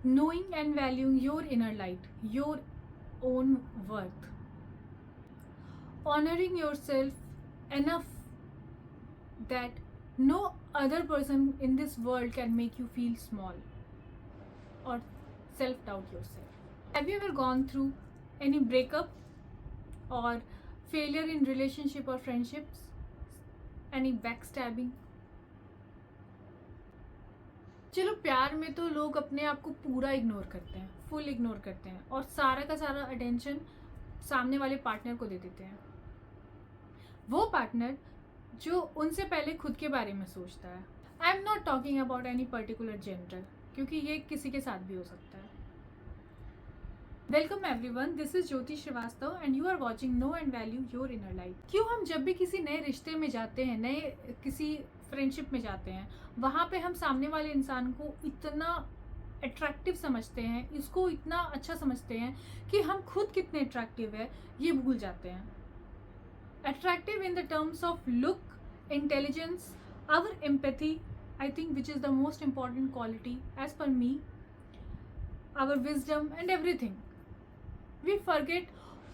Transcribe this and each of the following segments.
knowing and valuing your inner light, your own worth, honoring yourself enough that no other person in this world can make you feel small or self doubt yourself. Have you ever gone through any breakup or failure in relationship or friendships? Any backstabbing? चलो, प्यार में तो लोग अपने आप को पूरा ignore करते हैं, फुल इग्नोर करते हैं और सारा का सारा अटेंशन सामने वाले पार्टनर को दे देते हैं। वो पार्टनर जो उनसे पहले खुद के बारे में सोचता है। I am not talking about any particular gender, क्योंकि ये किसी के साथ भी हो सकता है। Welcome everyone, this is Jyoti Srivastava and you are watching know and value your inner life. क्यों हम जब भी किसी नए रिश्ते में जाते हैं, नए किसी फ्रेंडशिप में जाते हैं, वहाँ पे हम सामने वाले इंसान को इतना अट्रैक्टिव समझते हैं, इसको इतना अच्छा समझते हैं कि हम खुद कितने अट्रैक्टिव है ये भूल जाते हैं। Attractive in the terms of look, intelligence, our empathy, I think, which is the most important quality as per me, our wisdom and everything. We forget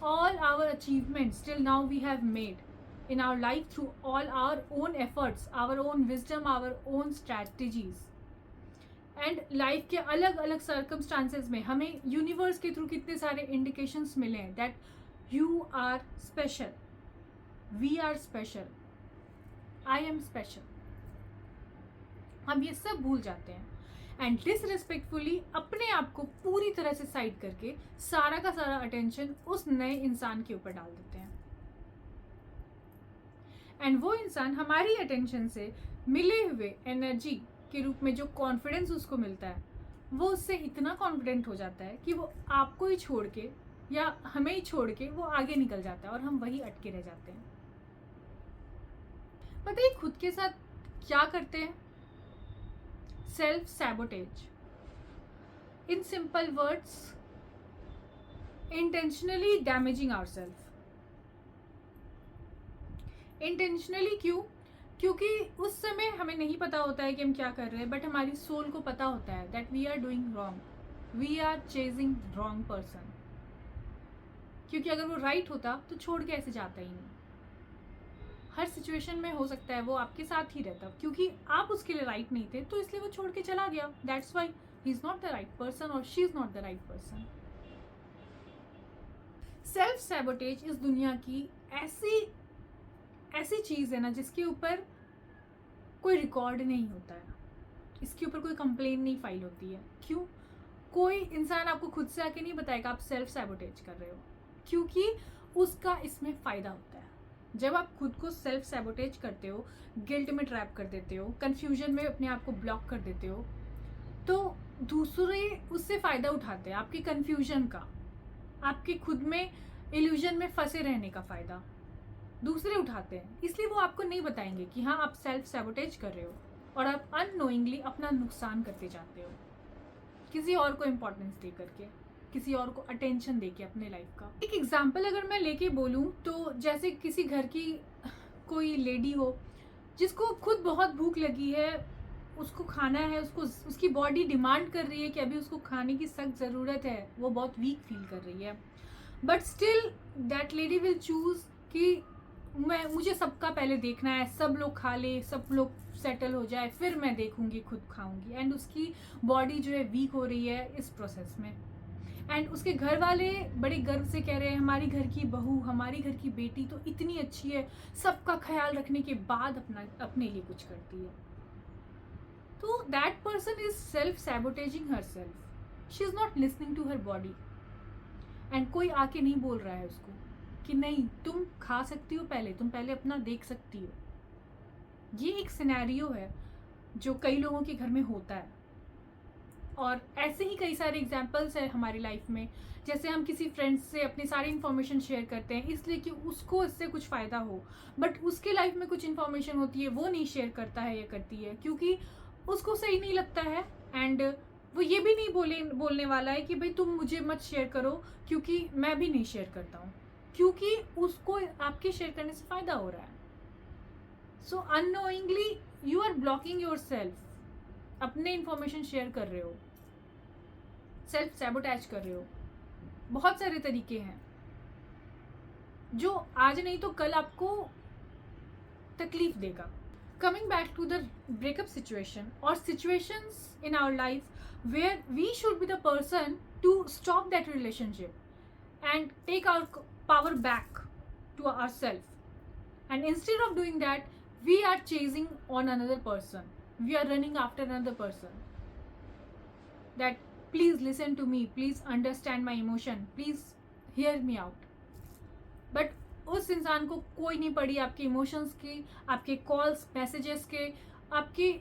all our achievements till now we have made in our life through all our own efforts, our own wisdom, our own strategies. And life के अलग अलग circumstances में हमें universe के through कितने सारे indications मिले हैं that you are special, we are special, I am special. हम ये सब भूल जाते हैं एंड डिसरिस्पेक्टफुली अपने आप को पूरी तरह से साइड करके सारा का सारा अटेंशन उस नए इंसान के ऊपर डाल देते हैं। एंड वो इंसान हमारी अटेंशन से मिले हुए एनर्जी के रूप में जो कॉन्फिडेंस उसको मिलता है, वो उससे इतना कॉन्फिडेंट हो जाता है कि वो आपको ही छोड़ के या हमें ही छोड़ के वो आगे निकल जाता है और हम वही अटके रह जाते हैं। पता है खुद के साथ क्या करते हैं? Self sabotage. In simple words, intentionally damaging ourselves. Intentionally क्यों? क्योंकि उस समय हमें नहीं पता होता है कि हम क्या कर रहे हैं, बट हमारी सोल को पता होता है that we are doing wrong, we are chasing wrong person. क्योंकि अगर वो राइट होता तो छोड़ के ऐसे जाता ही नहीं। हर सिचुएशन में हो सकता है वो आपके साथ ही रहता, क्योंकि आप उसके लिए राइट नहीं थे तो इसलिए वो छोड़ के चला गया। That's why he is not the right person और she is not the right person. Self sabotage इस दुनिया की ऐसी चीज है ना जिसके ऊपर कोई रिकॉर्ड नहीं होता है, इसके ऊपर कोई कंप्लेन नहीं फाइल होती है। क्यों? कोई इंसान आपको खुद से आके नहीं बताएगा आप सेल्फ सैबोटेज कर रहे हो, क्योंकि उसका इसमें फायदा होता है। जब आप खुद को सेल्फ सैबोटेज करते हो, गिल्ट में ट्रैप कर देते हो, कंफ्यूजन में अपने आप को ब्लॉक कर देते हो, तो दूसरे उससे फायदा उठाते हैं आपके कंफ्यूजन का, आपके खुद में इल्यूजन में फंसे रहने का फायदा दूसरे उठाते हैं। इसलिए वो आपको नहीं बताएंगे कि हाँ आप सेल्फ सैबोटेज कर रहे हो और आप अननोइंगली अपना नुकसान करते जाते हो, किसी और को इम्पोर्टेंस दे करके, किसी और को अटेंशन देके अपने लाइफ का। एक एग्जांपल अगर मैं लेके बोलूँ तो जैसे किसी घर की कोई लेडी हो जिसको खुद बहुत भूख लगी है, उसको खाना है, उसको उसकी बॉडी डिमांड कर रही है कि अभी उसको खाने की सख्त ज़रूरत है, वो बहुत वीक फील कर रही है, but still that lady will choose कि मुझे सबका पहले देखना है, सब लोग खा ले, सब लोग सेटल हो जाए, फिर मैं देखूंगी, खुद खाऊंगी। एंड उसकी बॉडी जो है वीक हो रही है इस प्रोसेस में। एंड उसके घर वाले बड़े गर्व से कह रहे हैं हमारी घर की बहू, हमारी घर की बेटी तो इतनी अच्छी है, सबका ख्याल रखने के बाद अपने लिए कुछ करती है। तो that person is self sabotaging her self, she is not listening to her body. And कोई आके नहीं बोल रहा है उसको कि नहीं तुम खा सकती हो, तुम पहले अपना देख सकती हो। ये एक सिनेरियो है जो कई लोगों के घर में होता है और ऐसे ही कई सारे एग्जाम्पल्स है हमारी लाइफ में। जैसे हम किसी फ्रेंड्स से अपनी सारी इन्फॉर्मेशन शेयर करते हैं इसलिए कि उसको इससे कुछ फ़ायदा हो, बट उसके लाइफ में कुछ इन्फॉर्मेशन होती है वो नहीं शेयर करता है या करती है क्योंकि उसको सही नहीं लगता है। एंड वो ये भी नहीं बोलने वाला है कि भाई तुम मुझे मत शेयर करो, क्योंकि मैं भी नहीं शेयर करता हूँ, क्योंकि उसको आपके शेयर करने से फ़ायदा हो रहा है। So unknowingly you are blocking your self, अपने इंफॉर्मेशन शेयर कर रहे हो। सेल्फ सैबोटेज कर रहे हो। बहुत सारे तरीके हैं जो आज नहीं तो कल आपको तकलीफ देगा। Coming back to the breakup situation और situations in our life where we should be the person to stop that relationship and take our power back to ourselves, and instead of doing that we are chasing on another person, we are running after another person that please listen to me, please understand my emotion, please hear me out, but उस इंसान को कोई नहीं पड़ी आपके emotions की, आपके calls messages के, आपके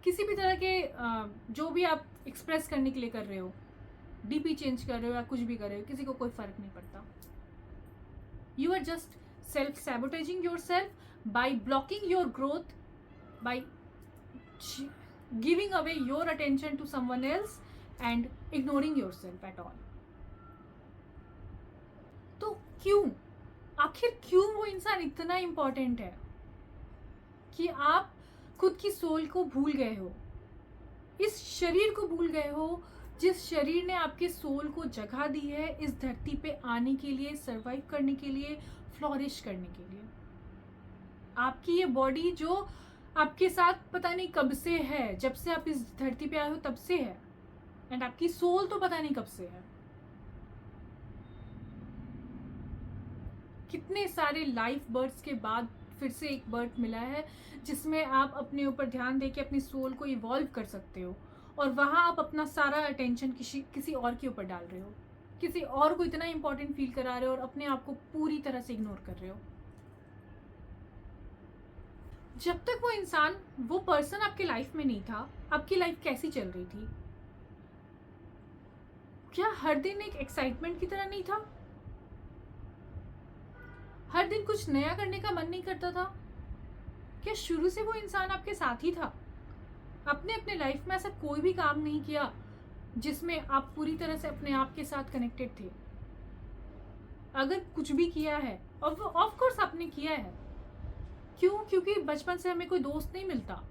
किसी भी तरह के जो भी आप एक्सप्रेस करने के लिए कर रहे हो, डीपी चेंज कर रहे हो या कुछ भी कर रहे हो, किसी को कोई फर्क नहीं पड़ता। You are just self sabotaging your self by blocking your growth, by giving away your attention to someone else and ignoring your self at all. तो क्यों, आखिर क्यों वो इंसान इतना इंपॉर्टेंट है कि आप खुद की सोल को भूल गए हो, इस शरीर को भूल गए हो जिस शरीर ने आपके सोल को जगह दी है इस धरती पे आने के लिए, सरवाइव करने के लिए, फ्लोरिश करने के लिए। आपकी ये बॉडी जो आपके साथ पता नहीं कब से है, जब से आप इस धरती पे आए हो तब से है, एंड आपकी सोल तो पता नहीं कब से है। कितने सारे लाइफ बर्थ्स के बाद फिर से एक बर्थ मिला है जिसमें आप अपने ऊपर ध्यान देके अपनी सोल को इवॉल्व कर सकते हो, और वहाँ आप अपना सारा अटेंशन किसी और के ऊपर डाल रहे हो, किसी और को इतना इंपॉर्टेंट फील करा रहे हो और अपने आप को पूरी तरह से इग्नोर कर रहे हो। जब तक वो इंसान, वो पर्सन आपके लाइफ में नहीं था, आपकी लाइफ कैसी चल रही थी? क्या हर दिन एक एक्साइटमेंट की तरह नहीं था? हर दिन कुछ नया करने का मन नहीं करता था? क्या शुरू से वो इंसान आपके साथ ही था? आपने अपने लाइफ में ऐसा कोई भी काम नहीं किया जिसमें आप पूरी तरह से अपने आप के साथ कनेक्टेड थे? अगर कुछ भी किया है, और वो ऑफ कोर्स आपने किया है, क्यों? क्योंकि बचपन से हमें कोई दोस्त नहीं मिलता।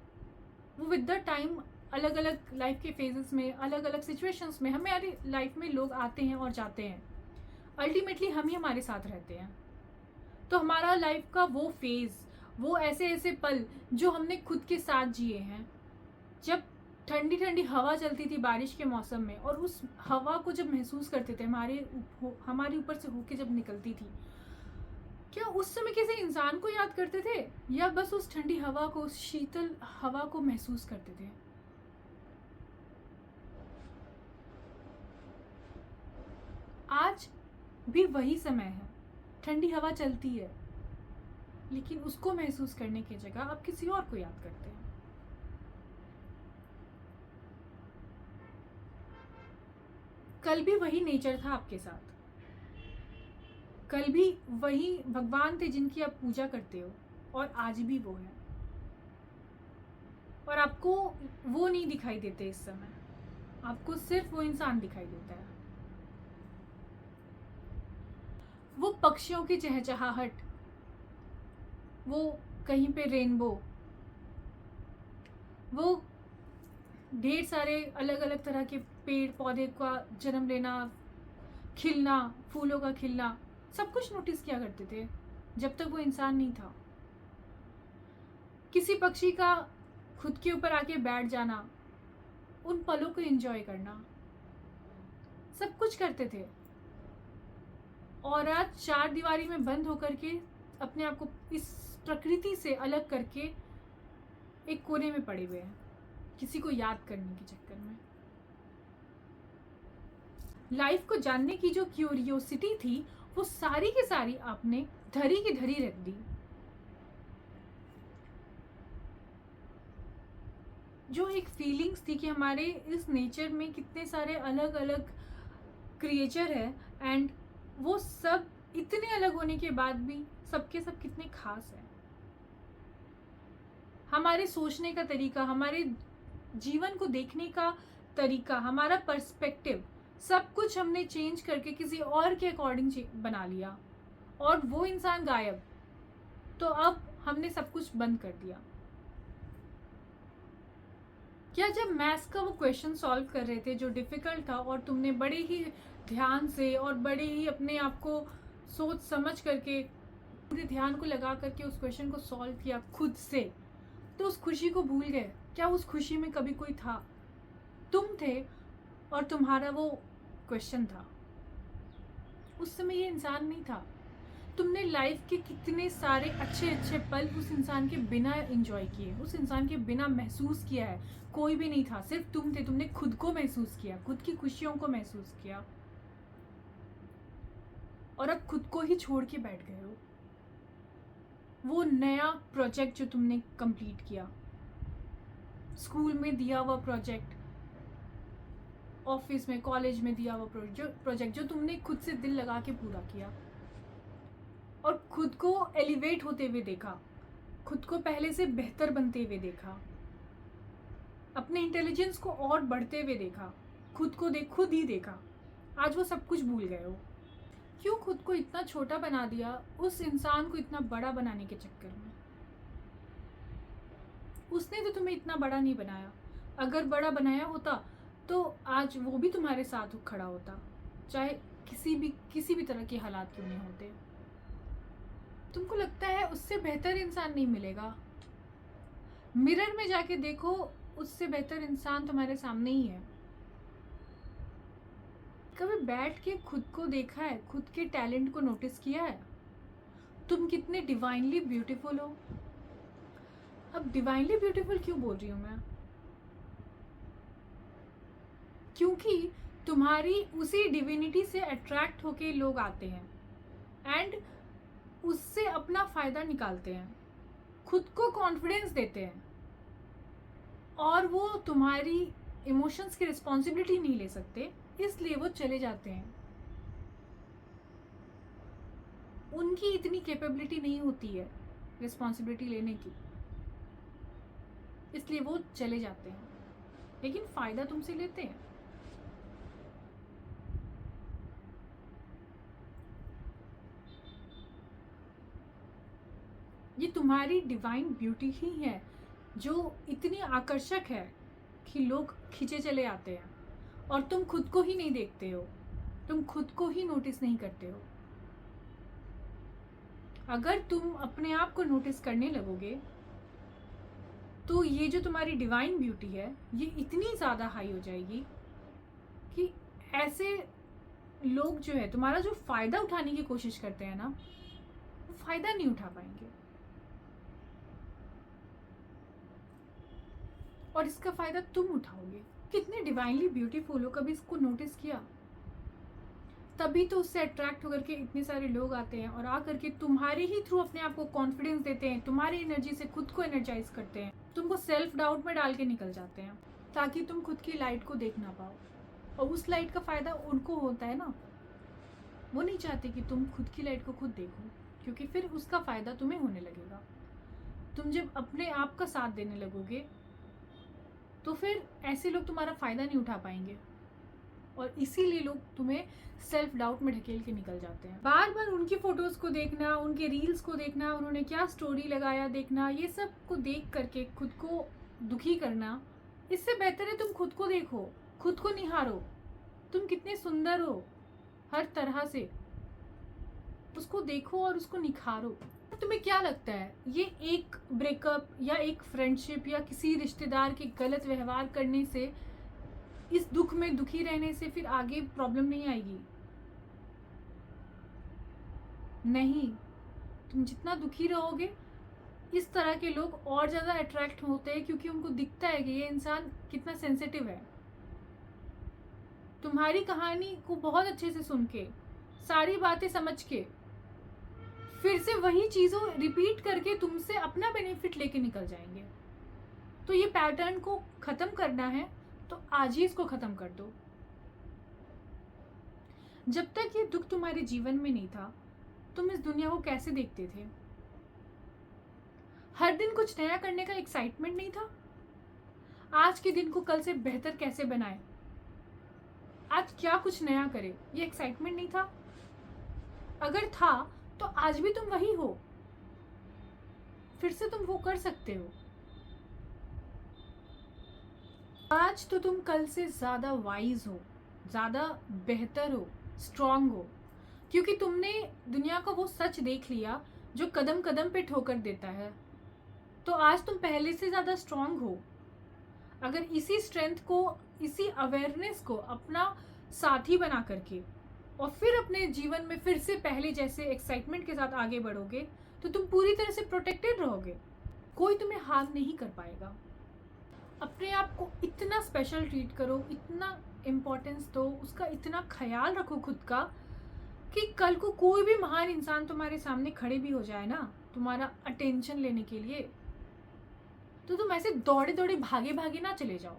वो विद द टाइम अलग अलग लाइफ के फेजेस में, अलग अलग सिचुएशंस में हमारी लाइफ में लोग आते हैं और जाते हैं, अल्टीमेटली हम ही हमारे साथ रहते हैं। तो हमारा लाइफ का वो फेज, वो ऐसे ऐसे पल जो हमने खुद के साथ जिए हैं, जब ठंडी ठंडी हवा चलती थी बारिश के मौसम में, और उस हवा को जब महसूस करते थे, हमारे ऊपर से होके जब निकलती थी, क्या उस समय किसी इंसान को याद करते थे या बस उस ठंडी हवा को, उस शीतल हवा को महसूस करते थे? आज भी वही समय है, ठंडी हवा चलती है, लेकिन उसको महसूस करने की जगह आप किसी और को याद करते हैं। कल भी वही नेचर था आपके साथ, कल भी वही भगवान थे जिनकी आप पूजा करते हो, और आज भी वो है, और आपको वो नहीं दिखाई देते इस समय, आपको सिर्फ वो इंसान दिखाई देता है। वो पक्षियों की चहचहाहट, वो कहीं पे रेनबो, वो ढेर सारे अलग अलग तरह के पेड़ पौधे का जन्म लेना, खिलना, फूलों का खिलना, सब कुछ नोटिस किया करते थे जब तक वो इंसान नहीं था। किसी पक्षी का खुद के ऊपर आके बैठ जाना, उन पलों को एंजॉय करना, सब कुछ करते थे। और आज चार दीवारी में बंद होकर के अपने आप को इस प्रकृति से अलग करके एक कोने में पड़े हुए हैं, किसी को याद करने के चक्कर में। लाइफ को जानने की जो क्यूरियोसिटी थी, वो सारी की सारी आपने धरी की धरी रख दी। जो एक फीलिंग्स थी कि हमारे इस नेचर में कितने सारे अलग अलग क्रिएचर है, एंड वो सब इतने अलग होने के बाद भी सबके सब कितने खास है। हमारे सोचने का तरीका, हमारे जीवन को देखने का तरीका, हमारा पर्सपेक्टिव, सब कुछ हमने चेंज करके किसी और के अकॉर्डिंग बना लिया, और वो इंसान गायब। तो अब हमने सब कुछ बंद कर दिया। क्या जब मैथ्स का वो क्वेश्चन सॉल्व कर रहे थे जो डिफ़िकल्ट था, और तुमने बड़े ही ध्यान से और बड़े ही अपने आप को सोच समझ करके पूरे ध्यान को लगा करके उस क्वेश्चन को सॉल्व किया खुद से, तो उस खुशी को भूल गए? क्या उस खुशी में कभी कोई था? तुम थे और तुम्हारा वो क्वेश्चन था। उस समय ये इंसान नहीं था। तुमने लाइफ के कितने सारे अच्छे अच्छे पल उस इंसान के बिना एंजॉय किए, उस इंसान के बिना महसूस किया है। कोई भी नहीं था, सिर्फ तुम थे। तुमने खुद को महसूस किया, खुद की खुशियों को महसूस किया, और अब खुद को ही छोड़ के बैठ गए हो। वो नया प्रोजेक्ट जो तुमने कंप्लीट किया, स्कूल में दिया हुआ प्रोजेक्ट, ऑफिस में कॉलेज में दिया हुआ प्रोजेक्ट जो तुमने खुद से दिल लगा के पूरा किया, और खुद को एलिवेट होते हुए देखा, खुद को पहले से बेहतर बनते हुए देखा, अपने इंटेलिजेंस को और बढ़ते हुए देखा, खुद ही देखा। आज वो सब कुछ भूल गए हो। क्यों खुद को इतना छोटा बना दिया उस इंसान को इतना बड़ा बनाने के चक्कर में? उसने तो तुम्हें इतना बड़ा नहीं बनाया। अगर बड़ा बनाया होता तो आज वो भी तुम्हारे साथ खड़ा होता, चाहे किसी भी तरह के हालात क्यों नहीं होते। तुमको लगता है उससे बेहतर इंसान नहीं मिलेगा? मिरर में जाके देखो, उससे बेहतर इंसान तुम्हारे सामने ही है। कभी बैठ के खुद को देखा है? खुद के टैलेंट को नोटिस किया है? तुम कितने डिवाइनली ब्यूटीफुल हो। अब डिवाइनली ब्यूटीफुल क्यों बोल रही हूँ मैं? क्योंकि तुम्हारी उसी डिविनिटी से अट्रैक्ट होके लोग आते हैं एंड उससे अपना फायदा निकालते हैं, खुद को कॉन्फिडेंस देते हैं, और वो तुम्हारी इमोशंस की रिस्पॉन्सिबिलिटी नहीं ले सकते, इसलिए वो चले जाते हैं। उनकी इतनी कैपेबिलिटी नहीं होती है रिस्पॉन्सिबिलिटी लेने की, इसलिए वो चले जाते हैं, लेकिन फायदा तुमसे लेते हैं। ये तुम्हारी डिवाइन ब्यूटी ही है जो इतनी आकर्षक है कि लोग खींचे चले आते हैं, और तुम खुद को ही नहीं देखते हो, तुम खुद को ही नोटिस नहीं करते हो। अगर तुम अपने आप को नोटिस करने लगोगे तो ये जो तुम्हारी डिवाइन ब्यूटी है ये इतनी ज़्यादा हाई हो जाएगी कि ऐसे लोग जो है तुम्हारा जो फ़ायदा उठाने की कोशिश करते हैं ना, वो फ़ायदा नहीं उठा पाएंगे, और इसका फ़ायदा तुम उठाओगे। कितने डिवाइनली ब्यूटीफुल हो, कभी इसको नोटिस किया? तभी तो उससे अट्रैक्ट होकर के इतने सारे लोग आते हैं और आकर के तुम्हारे ही थ्रू अपने आप को कॉन्फिडेंस देते हैं, तुम्हारी एनर्जी से खुद को एनर्जाइज करते हैं, तुमको सेल्फ डाउट में डाल के निकल जाते हैं ताकि तुम खुद की लाइट को देख ना पाओ। और उस लाइट का फ़ायदा उनको होता है ना, वो नहीं चाहते कि तुम खुद की लाइट को खुद देखो, क्योंकि फिर उसका फ़ायदा तुम्हें होने लगेगा। तुम जब अपने आप का साथ देने लगोगे तो फिर ऐसे लोग तुम्हारा फ़ायदा नहीं उठा पाएंगे, और इसीलिए लोग तुम्हें सेल्फ डाउट में ढकेल के निकल जाते हैं। बार बार उनकी फ़ोटोज़ को देखना, उनके रील्स को देखना, उन्होंने क्या स्टोरी लगाया देखना, ये सब को देख करके खुद को दुखी करना, इससे बेहतर है तुम खुद को देखो, खुद को निहारो। तुम कितने सुंदर हो हर तरह से, उसको देखो और उसको निखारो। तुम्हें क्या लगता है ये एक ब्रेकअप या एक फ्रेंडशिप या किसी रिश्तेदार के गलत व्यवहार करने से, इस दुख में दुखी रहने से फिर आगे प्रॉब्लम नहीं आएगी? नहीं, तुम जितना दुखी रहोगे इस तरह के लोग और ज़्यादा अट्रैक्ट होते हैं, क्योंकि उनको दिखता है कि ये इंसान कितना सेंसिटिव है। तुम्हारी कहानी को बहुत अच्छे से सुन के, सारी बातें समझ के, फिर से वही चीज़ों रिपीट करके तुमसे अपना बेनिफिट लेके निकल जाएंगे। तो ये पैटर्न को ख़त्म करना है तो आज ही इसको ख़त्म कर दो। जब तक ये दुख तुम्हारे जीवन में नहीं था, तुम इस दुनिया को कैसे देखते थे? हर दिन कुछ नया करने का एक्साइटमेंट नहीं था? आज के दिन को कल से बेहतर कैसे बनाए, आज क्या कुछ नया करे, ये एक्साइटमेंट नहीं था? अगर था तो आज भी तुम वही हो, फिर से तुम वो कर सकते हो। आज तो तुम कल से ज़्यादा वाइज हो, ज़्यादा बेहतर हो, स्ट्रांग हो, क्योंकि तुमने दुनिया का वो सच देख लिया जो कदम कदम पे ठोकर देता है। तो आज तुम पहले से ज़्यादा स्ट्रांग हो। अगर इसी स्ट्रेंथ को, इसी अवेयरनेस को अपना साथी बना करके और फिर अपने जीवन में फिर से पहले जैसे एक्साइटमेंट के साथ आगे बढ़ोगे, तो तुम पूरी तरह से प्रोटेक्टेड रहोगे। कोई तुम्हें हार्म नहीं कर पाएगा। अपने आप को इतना स्पेशल ट्रीट करो, इतना इम्पोर्टेंस दो, उसका इतना ख्याल रखो खुद का, कि कल को कोई भी महान इंसान तुम्हारे सामने खड़े भी हो जाए ना तुम्हारा अटेंशन लेने के लिए, तो तुम ऐसे दौड़े दौड़े भागे भागे ना चले जाओ।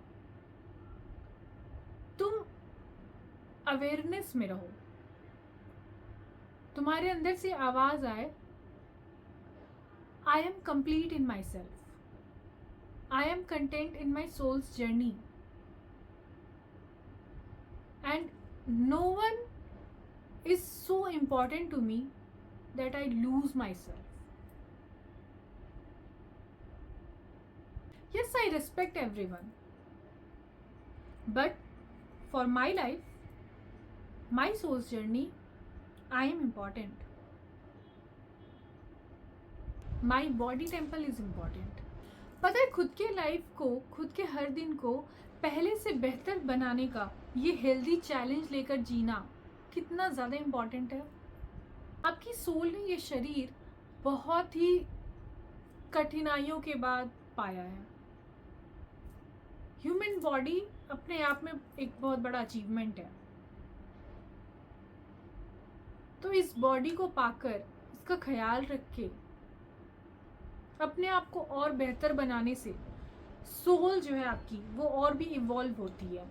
तुम अवेयरनेस में रहो। तुम्हारे अंदर से आवाज आए, I am complete in my self, I am content in my soul's journey, and no one is so important to me that I lose myself. Yes, I respect everyone, but for my life, my soul's journey, I am important. My body temple is important. पता है, खुद के life को, खुद के हर दिन को पहले से बेहतर बनाने का ये हेल्दी चैलेंज लेकर जीना कितना ज़्यादा इम्पॉर्टेंट है। आपकी सोल ने ये शरीर बहुत ही कठिनाइयों के बाद पाया है। ह्यूमन बॉडी अपने आप में एक बहुत बड़ा अचीवमेंट है। तो इस बॉडी को पाकर, इसका ख्याल रख के अपने आप को और बेहतर बनाने से सोल जो है आपकी वो और भी इवॉल्व होती है।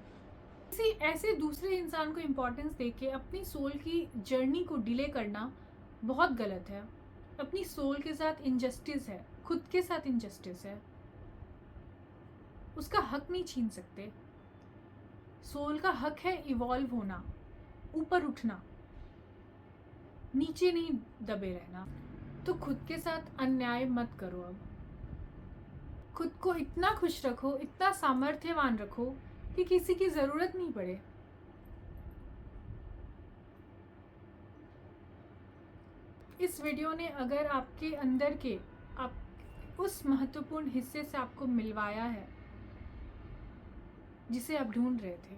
किसी ऐसे दूसरे इंसान को इम्पोर्टेंस देके अपनी सोल की जर्नी को डिले करना बहुत गलत है। अपनी सोल के साथ इनजस्टिस है, खुद के साथ इनजस्टिस है। उसका हक नहीं छीन सकते। सोल का हक है इवॉल्व होना, ऊपर उठना, नीचे नहीं दबे रहना। तो खुद के साथ अन्याय मत करो। अब खुद को इतना खुश रखो, इतना सामर्थ्यवान रखो कि किसी की जरूरत नहीं पड़े। इस वीडियो ने अगर आपके अंदर के आप उस महत्वपूर्ण हिस्से से आपको मिलवाया है जिसे आप ढूंढ रहे थे,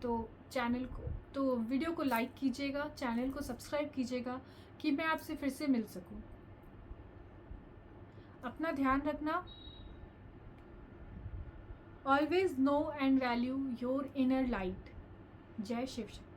तो वीडियो को लाइक कीजिएगा, चैनल को सब्सक्राइब कीजिएगा कि मैं आपसे फिर से मिल सकूं। अपना ध्यान रखना। Always no and value your inner light. जय शिव शक्ति।